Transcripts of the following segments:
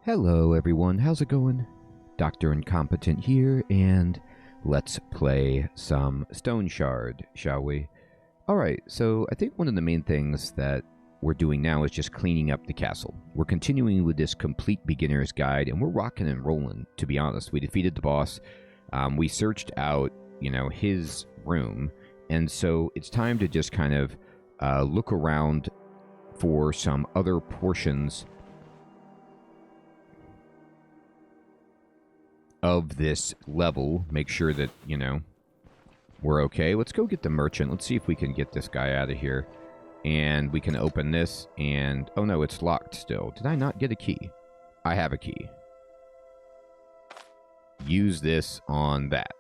Hello everyone, how's it going? Dr. Incompetent here, and let's play some Stoneshard, shall we? Alright, so I think one of the main things that we're doing now is just cleaning up the castle. We're continuing with this complete beginner's guide, and we're rocking and rolling, to be honest. We defeated the boss, we searched out, his room, and so it's time to just kind of look around for some other portions of this level. Make sure that, we're okay. Let's go get the merchant. Let's see if we can get this guy out of here. And we can open this and... oh no, it's locked still. Did I not get a key? I have a key. Use this on that.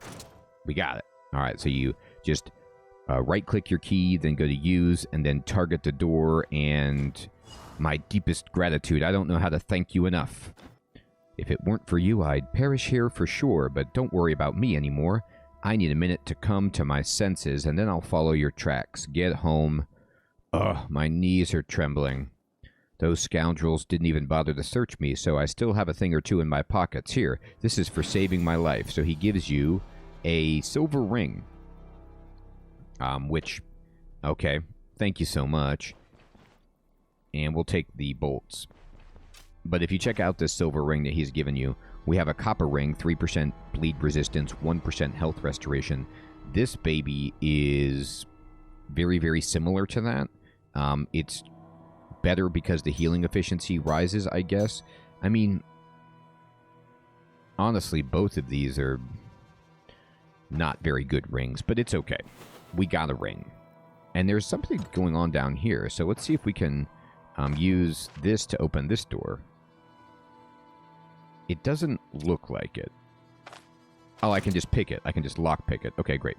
We got it. Alright, so you just right-click your key, then go to use, and then target the door, and my deepest gratitude. I don't know how to thank you enough. If it weren't for you, I'd perish here for sure, but don't worry about me anymore. I need a minute to come to my senses, and then I'll follow your tracks. Get home. Ugh, my knees are trembling. Those scoundrels didn't even bother to search me, so I still have a thing or two in my pockets. Here, this is for saving my life. So he gives you a silver ring. Okay, thank you so much. And we'll take the bolts. But if you check out this silver ring that he's given you, we have a copper ring, 3% bleed resistance, 1% health restoration. This baby is very, very similar to that. It's better because the healing efficiency rises, I guess. I mean, honestly, both of these are not very good rings, but it's okay. We got a ring. And there's something going on down here, so let's see if we can use this to open this door. It doesn't look like it. Oh, I can just pick it. I can just lockpick it. Okay, great.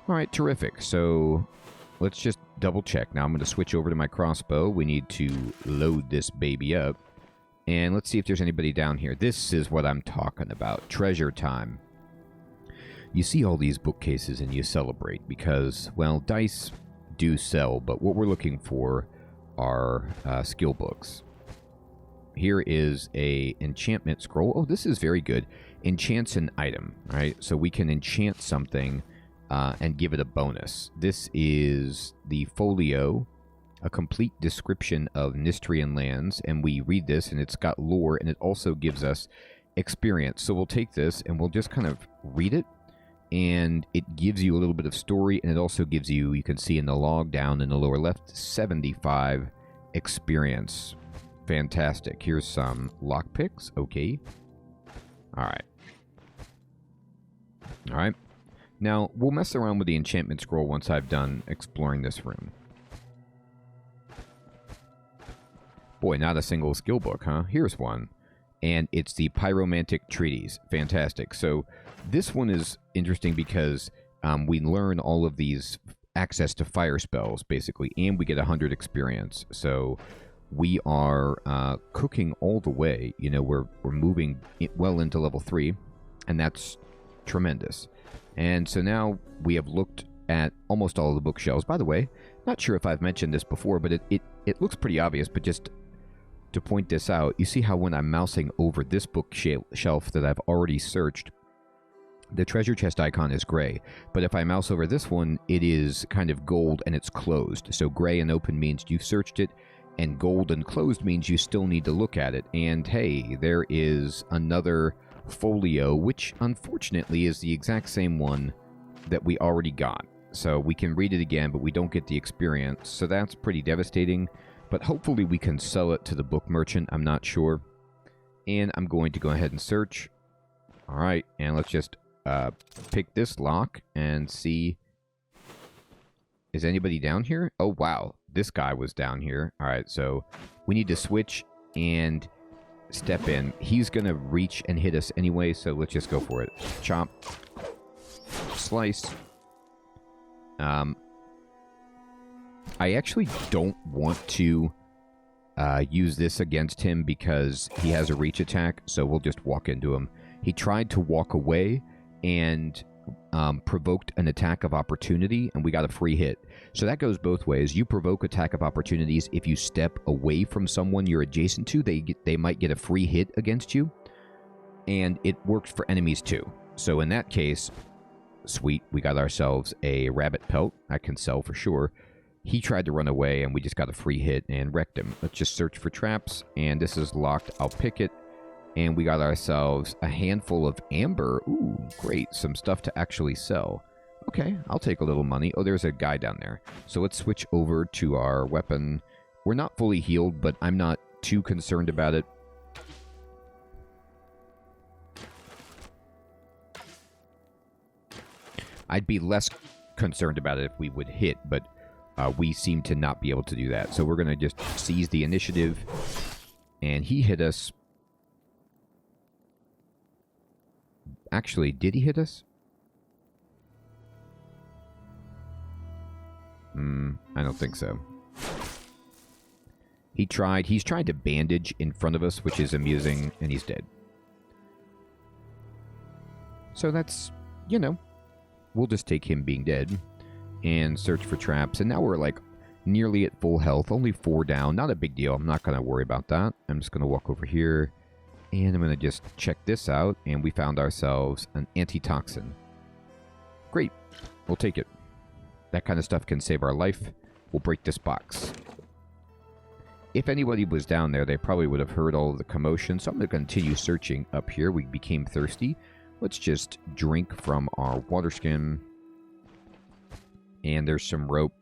Alright, terrific. So, let's just double check. Now I'm going to switch over to my crossbow. We need to load this baby up. And let's see if there's anybody down here. This is what I'm talking about. Treasure time. You see all these bookcases and you celebrate because, well, dice do sell, but what we're looking for are skill books. Here is a enchantment scroll. Oh, this is very good. Enchants an item, right? So we can enchant something and give it a bonus. This is the folio, a complete description of Nistrian lands, and we read this, and it's got lore, and it also gives us experience. So we'll take this, and we'll just kind of read it, and it gives you a little bit of story, and it also gives you, you can see in the log down in the lower left, 75 experience. Fantastic. Here's some lockpicks. Okay. Alright. Alright. Now, we'll mess around with the enchantment scroll once I've done exploring this room. Boy, not a single skill book, huh? Here's one. And it's the Pyromantic Treatise. Fantastic. So, this one is interesting because we learn all of these access to fire spells, basically, and we get 100 experience. So... we are cooking all the way. We're moving well into level 3, and that's tremendous. And so now we have looked at almost all of the bookshelves. By the way, not sure if I've mentioned this before, but it looks pretty obvious, but just to point this out, you see how when I'm mousing over this bookshelf that I've already searched, the treasure chest icon is gray, but if I mouse over this one, it is kind of gold and it's closed. So gray and open means you've searched it, and gold and closed means you still need to look at it. And hey, there is another folio, which unfortunately is the exact same one that we already got. So we can read it again, but we don't get the experience. So that's pretty devastating. But hopefully we can sell it to the book merchant. I'm not sure. And I'm going to go ahead and search. Alright, and let's just pick this lock and see. Is anybody down here? Oh, wow. This guy was down here. Alright, so we need to switch and step in. He's going to reach and hit us anyway, so let's just go for it. Chop. Slice. I actually don't want to use this against him because he has a reach attack, so we'll just walk into him. He tried to walk away, and provoked an attack of opportunity, and we got a free hit. So that goes both ways. You provoke attack of opportunities. If you step away from someone you're adjacent to, they might get a free hit against you. And it works for enemies too. So in that case, sweet, we got ourselves a rabbit pelt. I can sell for sure. He tried to run away, and we just got a free hit and wrecked him. Let's just search for traps, and this is locked. I'll pick it. And we got ourselves a handful of amber. Ooh, great. Some stuff to actually sell. Okay, I'll take a little money. Oh, there's a guy down there. So let's switch over to our weapon. We're not fully healed, but I'm not too concerned about it. I'd be less concerned about it if we would hit, but we seem to not be able to do that. So we're going to just seize the initiative. And he hit us. Actually, did he hit us? I don't think so. He tried. He's tried to bandage in front of us, which is amusing, and he's dead. So that's, you know, we'll just take him being dead and search for traps. And now we're like nearly at full health, only 4 down. Not a big deal. I'm not going to worry about that. I'm just going to walk over here, and I'm going to just check this out. And we found ourselves an antitoxin. Great. We'll take it. That kind of stuff can save our life. We'll break this box. If anybody was down there, they probably would have heard all of the commotion. So I'm going to continue searching up here. We became thirsty. Let's just drink from our water skin. And there's some rope.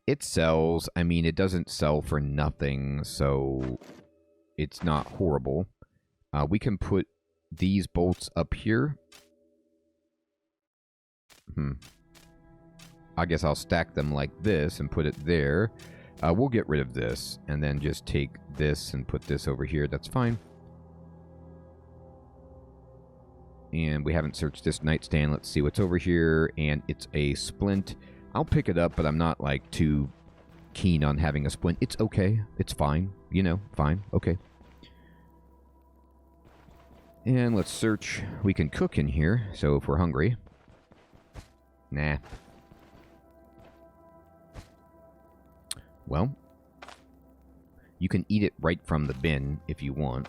It sells. I mean, it doesn't sell for nothing, so it's not horrible. We can put these bolts up here. I guess I'll stack them like this and put it there. We'll get rid of this and then just take this and put this over here. That's fine. And we haven't searched this nightstand. Let's see what's over here. And it's a splint. I'll pick it up, but I'm not like too keen on having a splint. It's okay. It's fine. You know, fine. Okay. And let's search. We can cook in here, so if we're hungry. Nah. Well, you can eat it right from the bin if you want.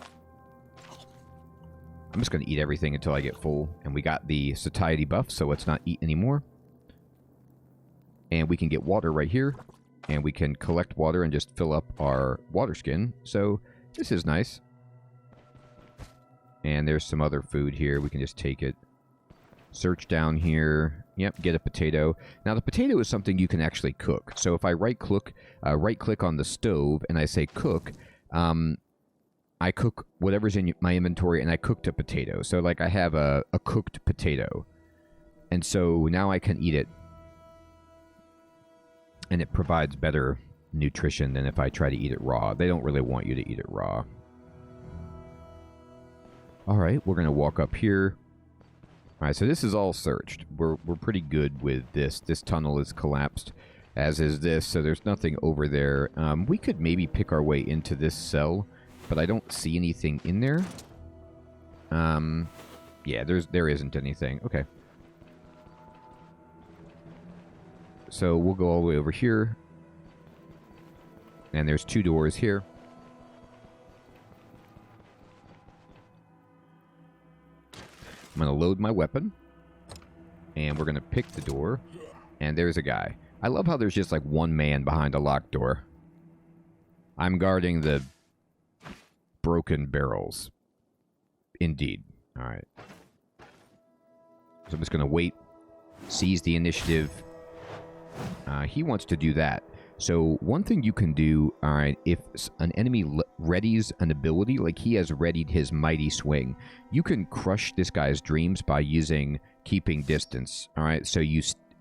I'm just going to eat everything until I get full. And we got the satiety buff, so let's not eat anymore. And we can get water right here. And we can collect water and just fill up our water skin. So this is nice. And there's some other food here. We can just take it. Search down here. Yep, get a potato. Now, the potato is something you can actually cook. So if I right-click on the stove and I say cook, I cook whatever's in my inventory, and I cooked a potato. So, like, I have a cooked potato. And so now I can eat it. And it provides better nutrition than if I try to eat it raw. They don't really want you to eat it raw. All right, we're going to walk up here. All right, so this is all searched. We're pretty good with this. This tunnel is collapsed, as is this, so there's nothing over there. We could maybe pick our way into this cell, but I don't see anything in there. Yeah, there isn't anything. Okay. So we'll go all the way over here. And there's 2 doors here. I'm going to load my weapon. And we're going to pick the door. And there's a guy. I love how there's just like one man behind a locked door. I'm guarding the broken barrels. Indeed. All right. So I'm just going to wait. Seize the initiative. He wants to do that. So one thing you can do, all right, if an enemy readies an ability, like he has readied his mighty swing, you can crush this guy's dreams by using keeping distance. All right, so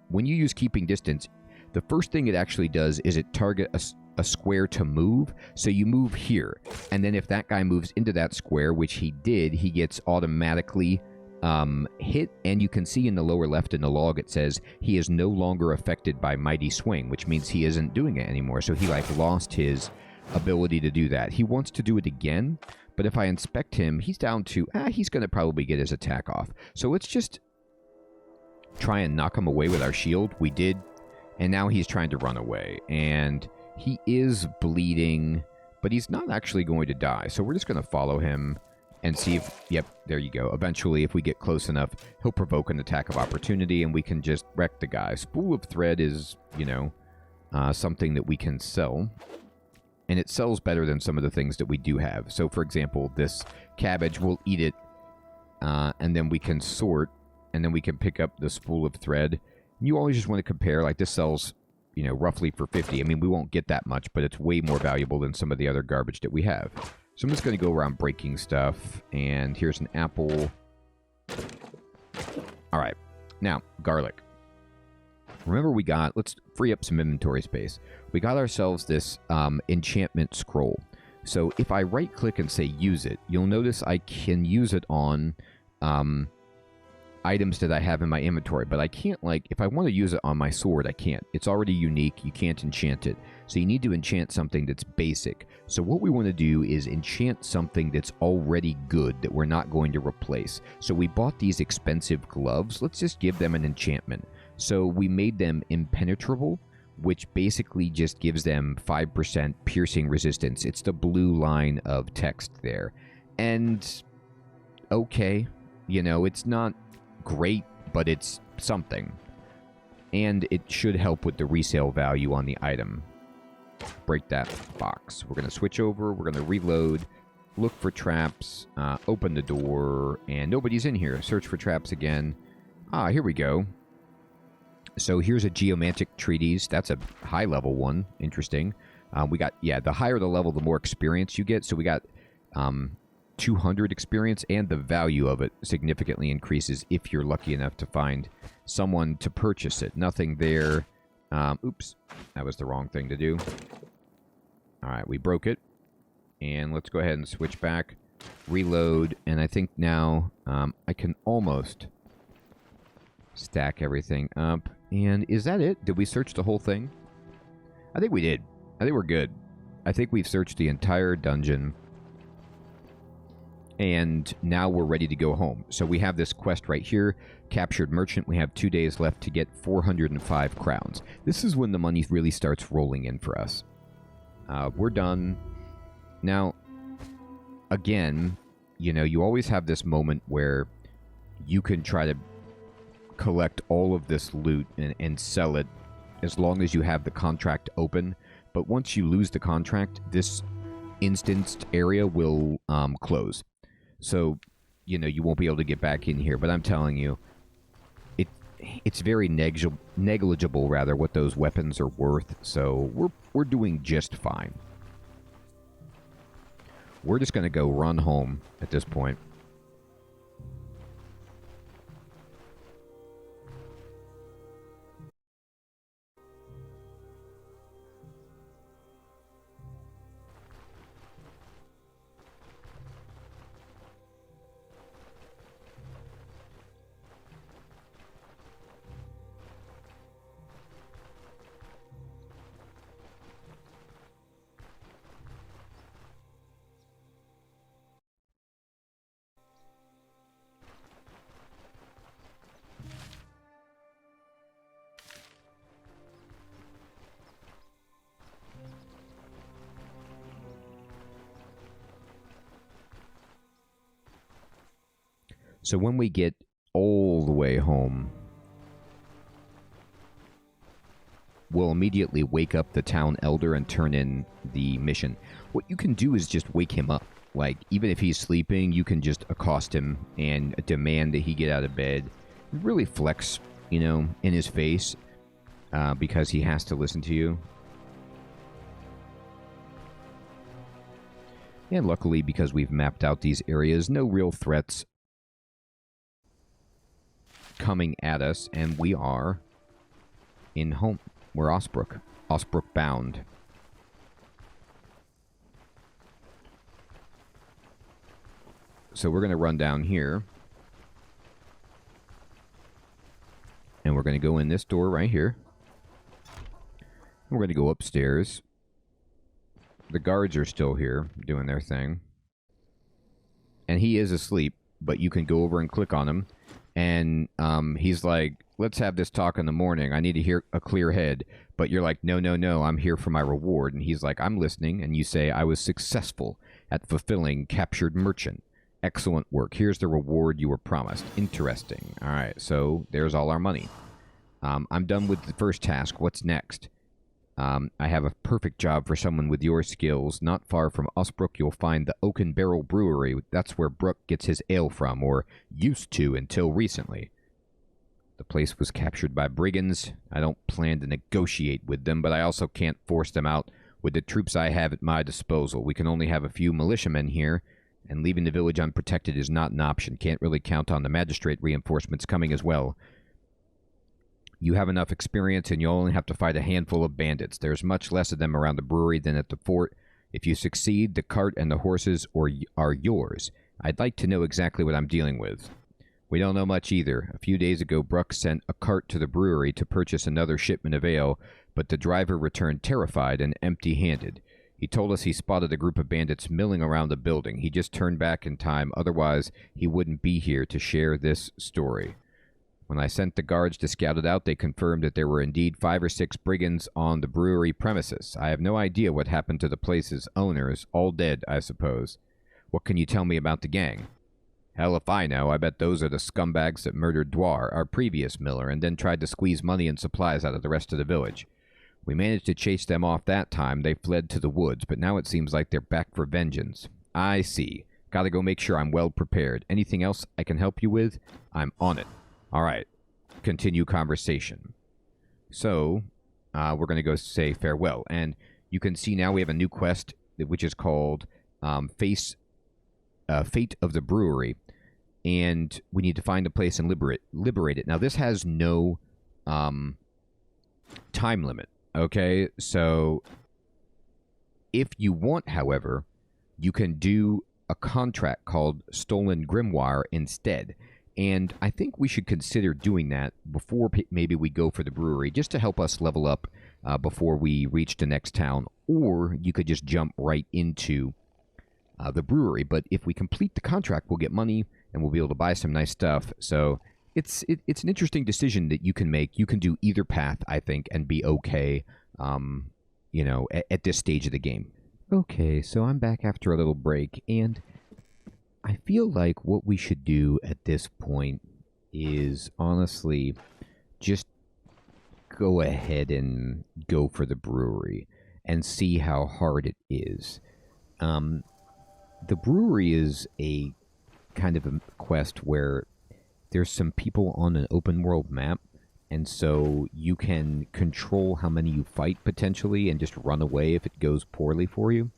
when you use keeping distance, the first thing it actually does is it target a square to move. So you move here, and then if that guy moves into that square, which he did, he gets automatically hit, and you can see in the lower left in the log it says he is no longer affected by mighty swing, which means he isn't doing it anymore. So he like lost his ability to do that. He wants to do it again, but if I inspect him, he's down to he's going to probably get his attack off. So let's just try and knock him away with our shield. We did, and now he's trying to run away. And he is bleeding, but he's not actually going to die. So we're just going to follow him and see if... Yep, there you go. Eventually, if we get close enough, he'll provoke an attack of opportunity, and we can just wreck the guy. Spool of thread is, you know, something that we can sell. And it sells better than some of the things that we do have. So, for example, this cabbage, we'll eat it, and then we can sort, and then we can pick up the spool of thread. You always just want to compare, like this sells, you know, roughly for 50. I mean, we won't get that much, but it's way more valuable than some of the other garbage that we have. So I'm just going to go around breaking stuff, and here's an apple. All right, now, garlic. Remember we got, let's free up some inventory space. We got ourselves this enchantment scroll. So if I right click and say use it, you'll notice I can use it on items that I have in my inventory, but I can't, like, if I want to use it on my sword, I can't. It's already unique. You can't enchant it. So you need to enchant something that's basic. So what we want to do is enchant something that's already good that we're not going to replace. So we bought these expensive gloves. Let's just give them an enchantment. So we made them impenetrable, which basically just gives them 5% piercing resistance. It's the blue line of text there. And, okay, you know, it's not great, but it's something. And it should help with the resale value on the item. Break that box. We're going to switch over. We're going to reload. Look for traps. Open the door. And nobody's in here. Search for traps again. Ah, here we go. So here's a geomantic treatise. That's a high level one. Interesting. We got, yeah, the higher the level, the more experience you get. So we got 200 experience, and the value of it significantly increases if you're lucky enough to find someone to purchase it. Nothing there. Oops, that was the wrong thing to do. All right, we broke it. And let's go ahead and switch back. Reload. And I think now I can almost stack everything up. And is that it? Did we search the whole thing? I think we did. I think we're good. I think we've searched the entire dungeon. And now we're ready to go home. So we have this quest right here. Captured merchant. We have 2 days left to get 405 crowns. This is when the money really starts rolling in for us. We're done. Now, again, you know, you always have this moment where you can try to collect all of this loot and sell it as long as you have the contract open. But once you lose the contract, this instanced area will close. So, you know, you won't be able to get back in here. But I'm telling you, it's very negligible, rather, what those weapons are worth. So we're doing just fine. We're just going to go run home at this point. So when we get all the way home, we'll immediately wake up the town elder and turn in the mission. What you can do is just wake him up. Like, even if he's sleeping, you can just accost him and demand that he get out of bed. Really flex, you know, in his face because he has to listen to you. And luckily, because we've mapped out these areas, no real threats coming at us, and we are in home. We're Osbrook bound. So we're going to run down here, and we're going to go in this door right here. We're going to go upstairs. The guards are still here doing their thing, and he is asleep, but you can go over and click on him, And he's like, let's have this talk in the morning. I need to hear a clear head. But you're like, no, no, no, I'm here for my reward. And he's like, I'm listening. And you say, I was successful at fulfilling captured merchant. Excellent work. Here's the reward you were promised. Interesting. All right, so there's all our money. I'm done with the first task. What's next? I have a perfect job for someone with your skills. Not far from Osbrook, you'll find the Oak and Barrel Brewery. That's where Brooke gets his ale from, or used to until recently. The place was captured by brigands. I don't plan to negotiate with them, but I also can't force them out with the troops I have at my disposal. We can only have a few militiamen here, and leaving the village unprotected is not an option. Can't really count on the magistrate reinforcements coming as well. You have enough experience, and you'll only have to fight a handful of bandits. There's much less of them around the brewery than at the fort. If you succeed, the cart and the horses are yours. I'd like to know exactly what I'm dealing with. We don't know much either. A few days ago, Bruck sent a cart to the brewery to purchase another shipment of ale, but the driver returned terrified and empty-handed. He told us he spotted a group of bandits milling around the building. He just turned back in time, otherwise he wouldn't be here to share this story. When I sent the guards to scout it out, they confirmed that there were indeed 5 or 6 brigands on the brewery premises. I have no idea what happened to the place's owners. All dead, I suppose. What can you tell me about the gang? Hell if I know. I bet those are the scumbags that murdered Dwar, our previous miller, and then tried to squeeze money and supplies out of the rest of the village. We managed to chase them off that time. They fled to the woods, but now it seems like they're back for vengeance. I see. Gotta go make sure I'm well prepared. Anything else I can help you with? I'm on it. All right. Continue conversation. So, we're going to go say farewell. And you can see now we have a new quest, which is called Fate of the Brewery. And we need to find a place and liberate it. Now, this has no time limit. Okay? So, if you want, however, you can do a contract called Stolen Grimoire instead. And I think we should consider doing that before maybe we go for the brewery, just to help us level up before we reach the next town. Or you could just jump right into the brewery. But if we complete the contract, we'll get money and we'll be able to buy some nice stuff. So it's an interesting decision that you can make. You can do either path, I think, and be okay, at this stage of the game. Okay, so I'm back after a little break, and I feel like what we should do at this point is honestly just go ahead and go for the brewery and see how hard it is. The brewery is a kind of a quest where there's some people on an open world map, and so you can control how many you fight potentially and just run away if it goes poorly for you.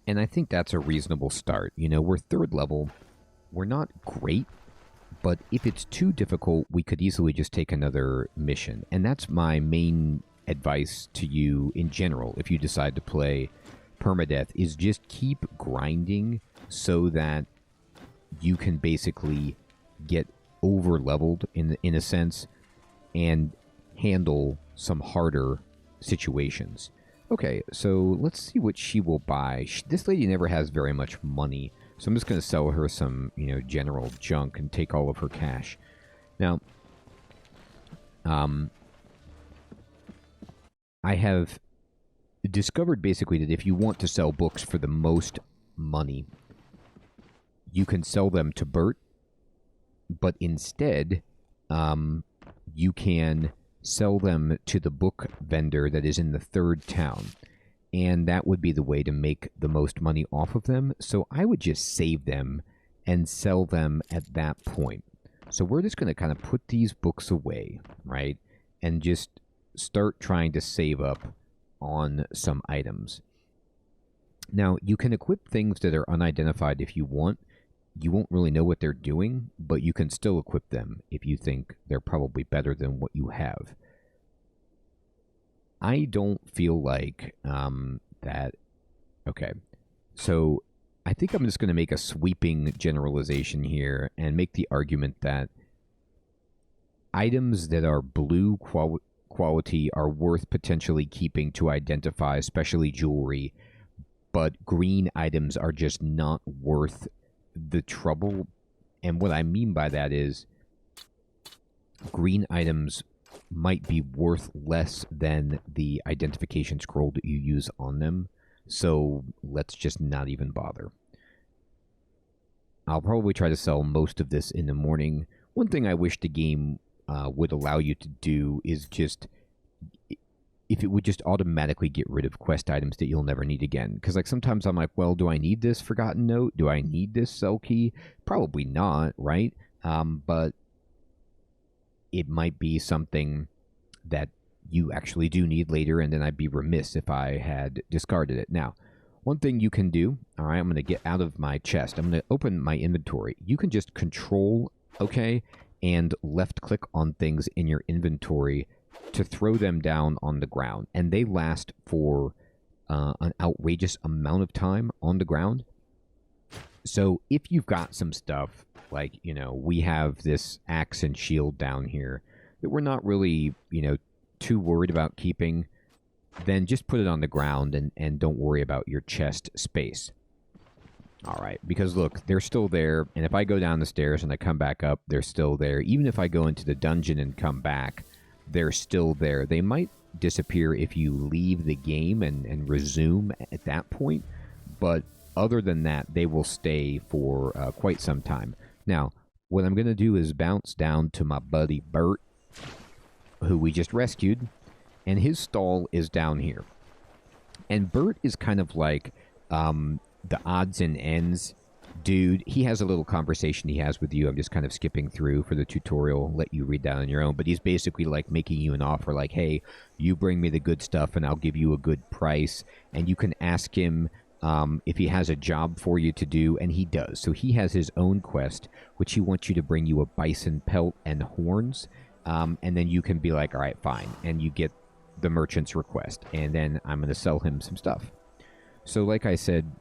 And I think that's a reasonable start. We're 3rd level. We're not great, but if it's too difficult, we could easily just take another mission. And that's my main advice to you in general if you decide to play permadeath, is just keep grinding so that you can basically get over-leveled in a sense and handle some harder situations. Okay, so let's see what she will buy. This lady never has very much money, so I'm just going to sell her some, general junk and take all of her cash. Now, I have discovered basically that if you want to sell books for the most money, you can sell them to Bert, but instead, you can sell them to the book vendor that is in the 3rd town, and that would be the way to make the most money off of them. So I would just save them and sell them at that point. So we're just going to kind of put these books away, right, and just start trying to save up on some items. Now, you can equip things that are unidentified if you want. You won't really know what they're doing, but you can still equip them if you think they're probably better than what you have. I don't feel like that... Okay, so I think I'm just going to make a sweeping generalization here and make the argument that items that are blue quality are worth potentially keeping to identify, especially jewelry, but green items are just not worth the trouble And what I mean by that is green items might be worth less than the identification scroll that you use on them. So let's just not even bother. I'll probably try to sell most of this in the morning. One thing I wish the game would allow you to do is just, if it would just automatically get rid of quest items that you'll never need again. Because like sometimes I'm like, well, do I need this Forgotten Note? Do I need this Cell Key? Probably not, right? But it might be something that you actually do need later, and then I'd be remiss if I had discarded it. Now, one thing you can do, all right, I'm going to get out of my chest. I'm going to open my inventory. You can just control, okay, and left-click on things in your inventory to throw them down on the ground. And they last for an outrageous amount of time on the ground. So if you've got some stuff, like, you know, we have this axe and shield down here that we're not really, you know, too worried about keeping, then just put it on the ground and don't worry about your chest space. All right, because look, they're still there, and if I go down the stairs and I come back up, they're still there. Even if I go into the dungeon and come back, they're still there. They might disappear if you leave the game and resume at that point, but other than that, they will stay for quite some time. Now, what I'm going to do is bounce down to my buddy Bert, who we just rescued, and his stall is down here. And Bert is kind of like the odds and ends dude. He has a little conversation he has with you. I'm just kind of skipping through for the tutorial, let you read that on your own. But he's basically like making you an offer like, hey, you bring me the good stuff and I'll give you a good price. And you can ask him if he has a job for you to do, and he does. So he has his own quest, which he wants you to bring you a bison pelt and horns. And then you can be like, all right, fine. And you get the merchant's request. And then I'm going to sell him some stuff. So like I said,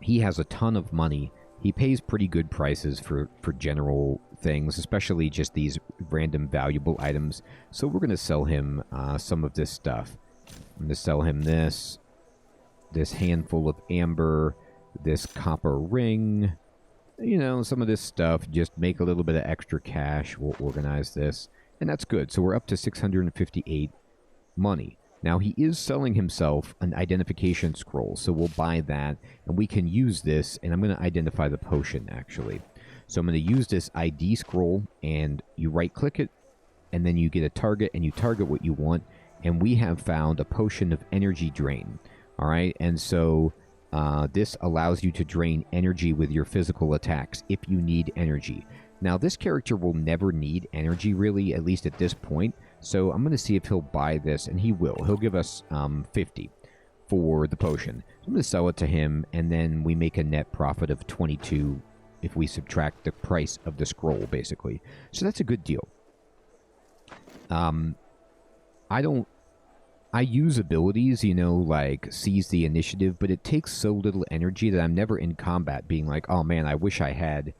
he has a ton of money. He pays pretty good prices for general things, especially just these random valuable items. So we're going to sell him some of this stuff. I'm going to sell him this handful of amber, this copper ring, you know, some of this stuff. Just make a little bit of extra cash. We'll organize this, and that's good. So we're up to 658 money. Now, he is selling himself an identification scroll, so we'll buy that, and we can use this, and I'm going to identify the potion, actually. So I'm going to use this ID scroll, and you right-click it, and then you get a target, and you target what you want, and we have found a potion of energy drain, all right? And so this allows you to drain energy with your physical attacks if you need energy. Now, this character will never need energy, really, at least at this point. So I'm going to see if he'll buy this, and he will. He'll give us 50 for the potion. I'm going to sell it to him, and then we make a net profit of 22 if we subtract the price of the scroll, basically. So that's a good deal. I use abilities, you know, like seize the initiative, but it takes so little energy that I'm never in combat being like, oh man, I wish I had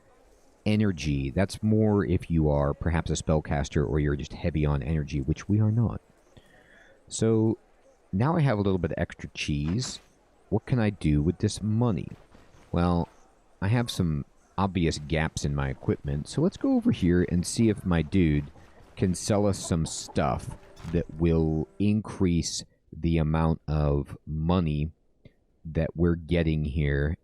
energy. That's more if you are perhaps a spellcaster or you're just heavy on energy, which we are not. So now I have a little bit of extra cheese. What can I do with this money? Well, I have some obvious gaps in my equipment, so let's go over here and see if my dude can sell us some stuff that will increase the amount of money that we're getting here.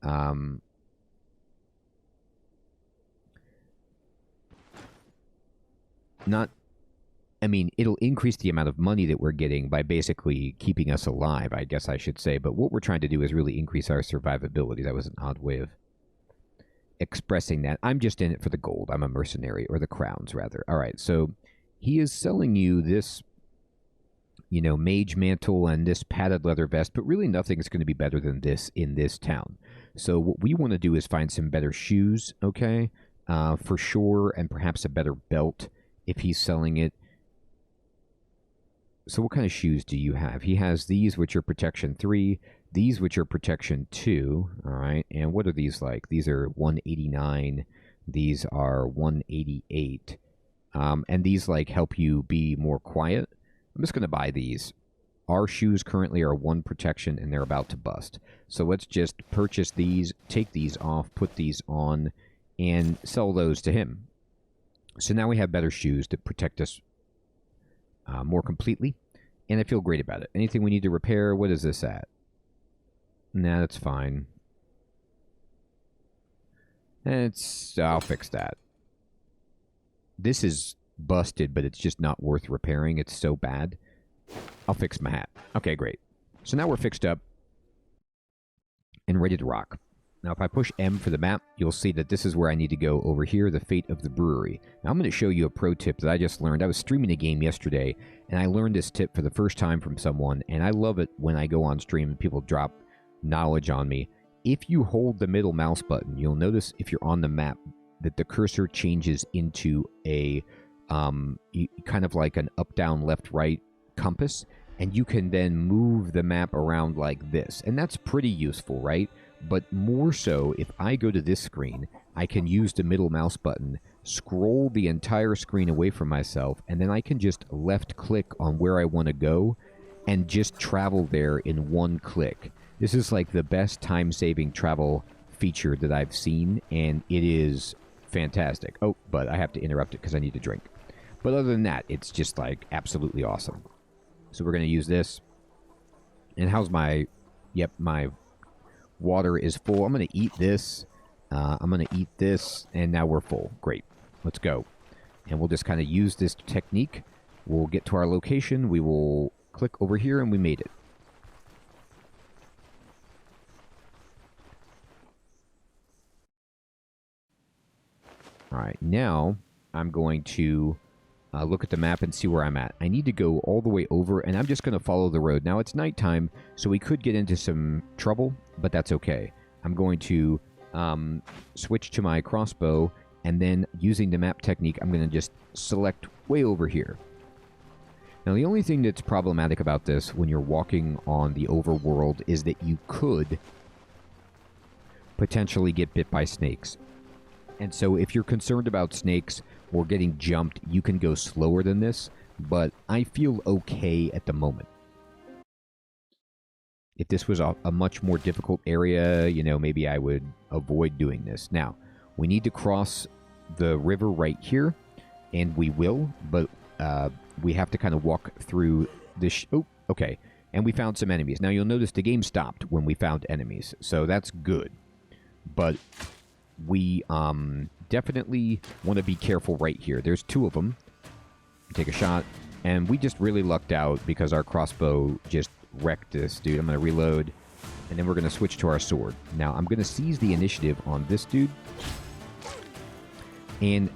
It'll increase the amount of money that we're getting by basically keeping us alive, I guess I should say. But what we're trying to do is really increase our survivability. That was an odd way of expressing that. I'm just in it for the gold. I'm a mercenary, or the crowns, rather. All right, so he is selling you this, you know, mage mantle and this padded leather vest, but really nothing is going to be better than this in this town. So what we want to do is find some better shoes, okay, for sure, and perhaps a better belt if he's selling it. So what kind of shoes do you have? He has these, which are protection 3, these, which are protection 2, all right, and what are these like? These are 189, these are 188, and these like help you be more quiet. I'm just going to buy these. Our shoes currently are 1 protection, and they're about to bust. So let's just purchase these, take these off, put these on, and sell those to him. So now we have better shoes to protect us more completely, and I feel great about it. Anything we need to repair, what is this at? Nah, that's fine. I'll fix that. This is busted, but it's just not worth repairing. It's so bad. I'll fix my hat. Okay, great. So now we're fixed up and ready to rock. Now, if I push M for the map, you'll see that this is where I need to go over here, the fate of the brewery. Now, I'm going to show you a pro tip that I just learned. I was streaming a game yesterday, and I learned this tip for the first time from someone, and I love it when I go on stream and people drop knowledge on me. If you hold the middle mouse button, you'll notice if you're on the map that the cursor changes into a kind of like an up, down, left, right compass, and you can then move the map around like this. And that's pretty useful, right? But more so, if I go to this screen, I can use the middle mouse button, scroll the entire screen away from myself, and then I can just left-click on where I want to go and just travel there in one click. This is like the best time-saving travel feature that I've seen, and it is fantastic. Oh, but I have to interrupt it because I need to drink. But other than that, it's just like absolutely awesome. So we're going to use this. And how's my... Yep, my water is full. I'm going to eat this. I'm going to eat this. And now we're full. Great. Let's go. And we'll just kind of use this technique. We'll get to our location. We will click over here and we made it. All right. Now I'm going to look at the map and see where I'm at. I need to go all the way over, and I'm just going to follow the road. Now, it's nighttime, so we could get into some trouble, but that's okay. I'm going to switch to my crossbow, and then using the map technique, I'm going to just select way over here. Now, the only thing that's problematic about this when you're walking on the overworld is that you could potentially get bit by snakes. And so if you're concerned about snakes or getting jumped, you can go slower than this, but I feel okay at the moment. If this was a much more difficult area, you know, maybe I would avoid doing this. Now, we need to cross the river right here, and we will, but we have to kind of walk through this... Oh, okay. And we found some enemies. Now, you'll notice the game stopped when we found enemies, so that's good. But we definitely want to be careful right here. There's two of them. Take a shot. And we just really lucked out because our crossbow just wrecked this dude. I'm going to reload. And then we're going to switch to our sword. Now, I'm going to seize the initiative on this dude. And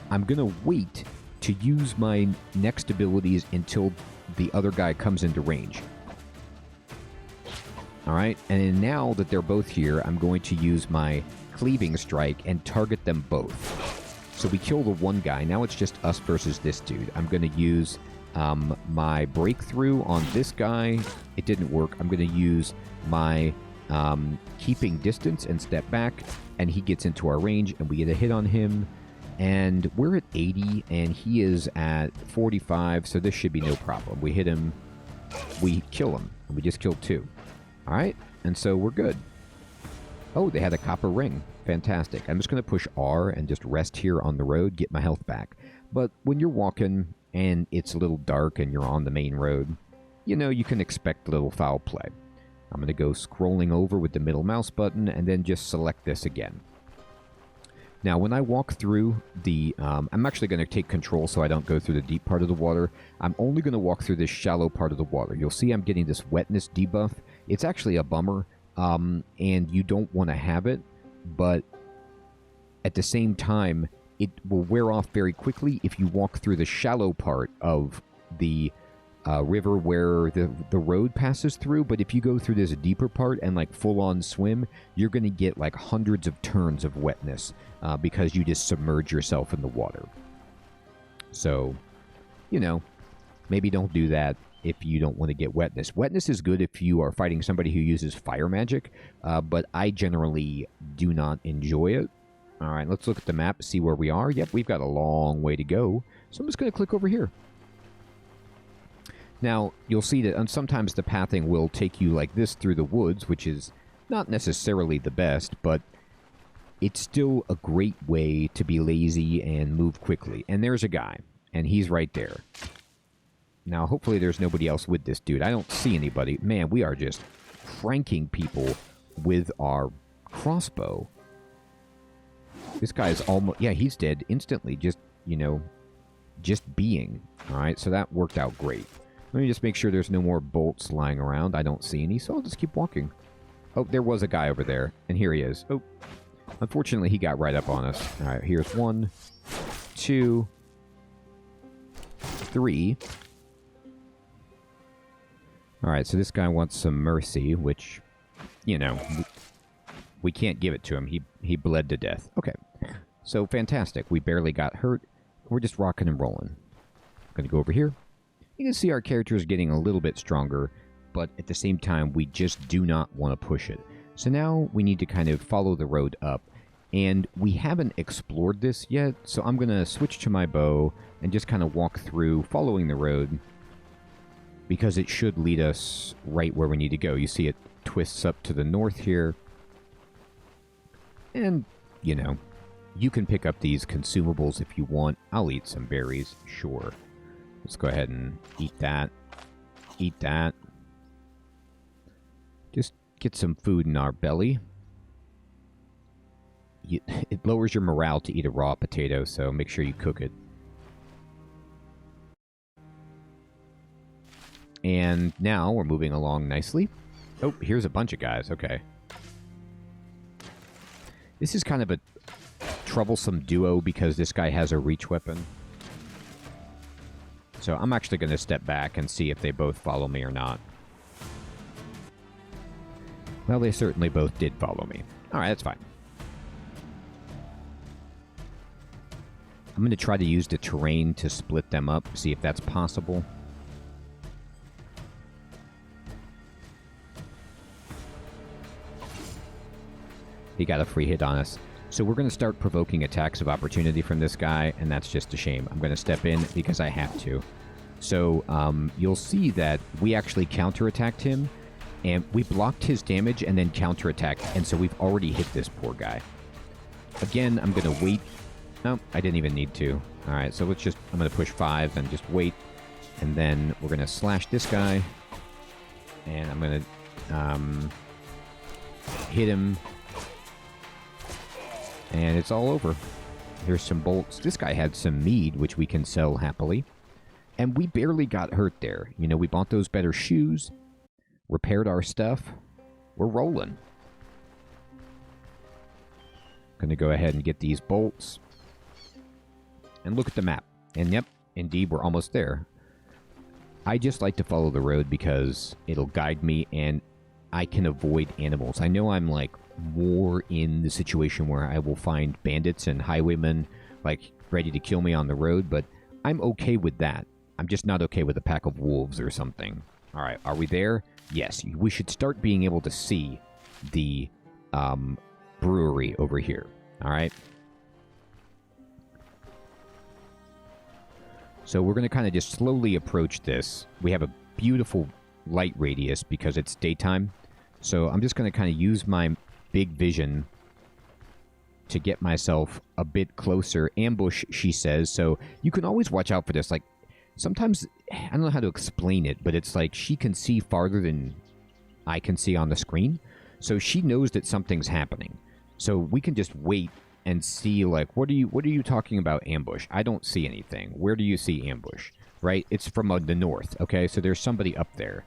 I'm going to wait to use my next abilities until the other guy comes into range. Alright, and then now that they're both here, I'm going to use my cleaving strike and target them both. So we kill the one guy. Now it's just us versus this dude. I'm going to use my breakthrough on this guy. It didn't work. I'm going to use my keeping distance and step back, and he gets into our range, and we get a hit on him. And we're at 80, and he is at 45, so this should be no problem. We hit him, we kill him, and we just killed two. All right, and so we're good. Oh, they had a copper ring. Fantastic. I'm just going to push R and just rest here on the road, get my health back. But when you're walking and it's a little dark and you're on the main road, you know, you can expect a little foul play. I'm going to go scrolling over with the middle mouse button and then just select this again. Now, when I walk through the... I'm actually going to take control so I don't go through the deep part of the water. I'm only going to walk through this shallow part of the water. You'll see I'm getting this wetness debuff. It's actually a bummer, and you don't want to have it, but at the same time, it will wear off very quickly if you walk through the shallow part of the river where the road passes through. But if you go through this deeper part and like full-on swim, you're going to get like hundreds of turns of wetness because you just submerge yourself in the water. So, you know, maybe don't do that if you don't want to get wetness. Wetness is good if you are fighting somebody who uses fire magic, but I generally do not enjoy it. All right, let's look at the map, see where we are. Yep, we've got a long way to go. So I'm just going to click over here. Now, you'll see that sometimes the pathing will take you like this through the woods, which is not necessarily the best, but it's still a great way to be lazy and move quickly. And there's a guy, and he's right there. Now, hopefully there's nobody else with this dude. I don't see anybody. Man, we are just cranking people with our crossbow. This guy's almost... Yeah, he's dead instantly. Just, you know, just being. All right, so that worked out great. Let me just make sure there's no more bolts lying around. I don't see any, so I'll just keep walking. Oh, there was a guy over there, and here he is. Oh, unfortunately, he got right up on us. All right, here's 1, 2, 3. All right, so this guy wants some mercy, which, you know, we can't give it to him. He bled to death. Okay, so fantastic. We barely got hurt. We're just rocking and rolling. I'm going to go over here. You can see our character is getting a little bit stronger, but at the same time, we just do not want to push it. So now we need to kind of follow the road up, and we haven't explored this yet, so I'm going to switch to my bow and just kind of walk through following the road, because it should lead us right where we need to go. You see it twists up to the north here. And, you know, you can pick up these consumables if you want. I'll eat some berries, sure. Let's go ahead and eat that. Eat that. Just get some food in our belly. It lowers your morale to eat a raw potato, so make sure you cook it. And now we're moving along nicely. Oh, here's a bunch of guys. Okay. This is kind of a troublesome duo because this guy has a reach weapon. So I'm actually going to step back and see if they both follow me or not. Well, they certainly both did follow me. All right, that's fine. I'm going to try to use the terrain to split them up, see if that's possible. He got a free hit on us. So we're going to start provoking attacks of opportunity from this guy, and that's just a shame. I'm going to step in because I have to. So you'll see that we actually counterattacked him, and we blocked his damage and then counterattacked, and so we've already hit this poor guy. Again, I'm going to wait. No, I didn't even need to. All right, so let's just... I'm going to push 5 and just wait, and then we're going to slash this guy, and I'm going to hit him. And it's all over. Here's some bolts. This guy had some mead, which we can sell happily. And we barely got hurt there. You know, we bought those better shoes, repaired our stuff. We're rolling. Going to go ahead and get these bolts. And look at the map. And yep, indeed, we're almost there. I just like to follow the road because it'll guide me and I can avoid animals. I know I'm like more in the situation where I will find bandits and highwaymen like ready to kill me on the road, but I'm okay with that. I'm just not okay with a pack of wolves or something. All right, are we there? Yes, we should start being able to see the brewery over here. All right. So we're going to kind of just slowly approach this. We have a beautiful light radius because it's daytime. So I'm just going to kind of use my big vision to get myself a bit closer. Ambush, she says. So you can always watch out for this. Like, sometimes, I don't know how to explain it, but it's like she can see farther than I can see on the screen. So she knows that something's happening. So we can just wait and see, like, what are you talking about ambush? I don't see anything. Where do you see ambush? Right? It's from the north, okay? So there's somebody up there.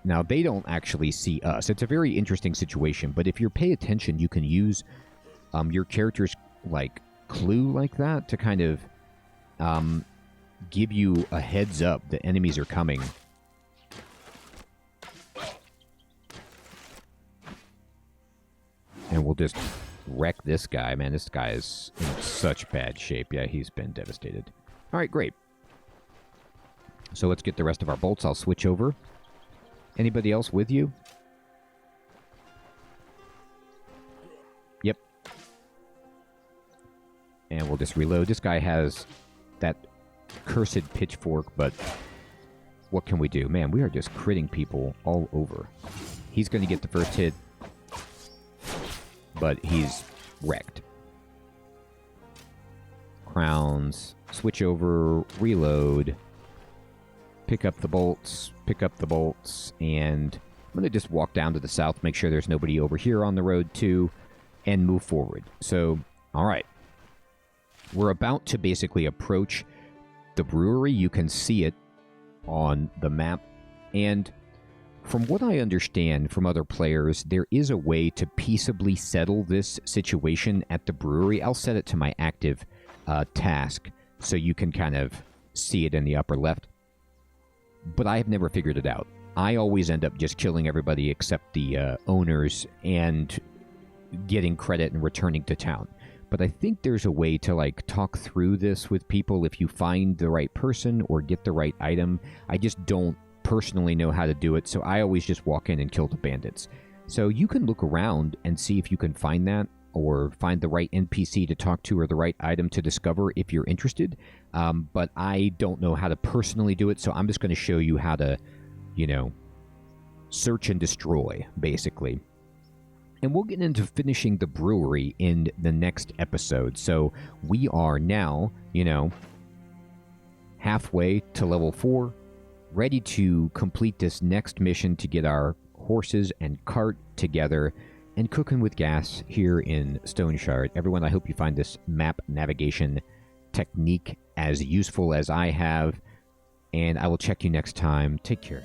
Now, they don't actually see us. It's a very interesting situation, but if you pay attention, you can use your character's, like, clue like that to kind of give you a heads up that enemies are coming. And we'll just wreck this guy. Man, this guy is in such bad shape. Yeah, he's been devastated. All right, great. So let's get the rest of our bolts. I'll switch over. Anybody else with you? Yep. And we'll just reload. This guy has that cursed pitchfork, but what can we do? Man, we are just critting people all over. He's going to get the first hit. but he's wrecked. Crowns, switch over, reload, pick up the bolts, and I'm going to just walk down to the south, make sure there's nobody over here on the road too, and move forward. So, all right. We're about to basically approach the brewery. You can see it on the map, and from what I understand from other players, there is a way to peaceably settle this situation at the brewery. I'll set it to my active task so you can kind of see it in the upper left. But I have never figured it out. I always end up just killing everybody except the owners and getting credit and returning to town. But I think there's a way to like talk through this with people if you find the right person or get the right item. I just don't personally know how to do it, so I always just walk in and kill the bandits. So you can look around and see if you can find that or find the right NPC to talk to or the right item to discover if you're interested. But I don't know how to personally do it, so I'm just going to show you how to, search and destroy, basically. And we'll get into finishing the brewery in the next episode. So we are now, halfway to level 4, ready to complete this next mission to get our horses and cart together and cooking with gas here in Stoneshard. Everyone, I hope you find this map navigation technique as useful as I have, and I will check you next time. Take care.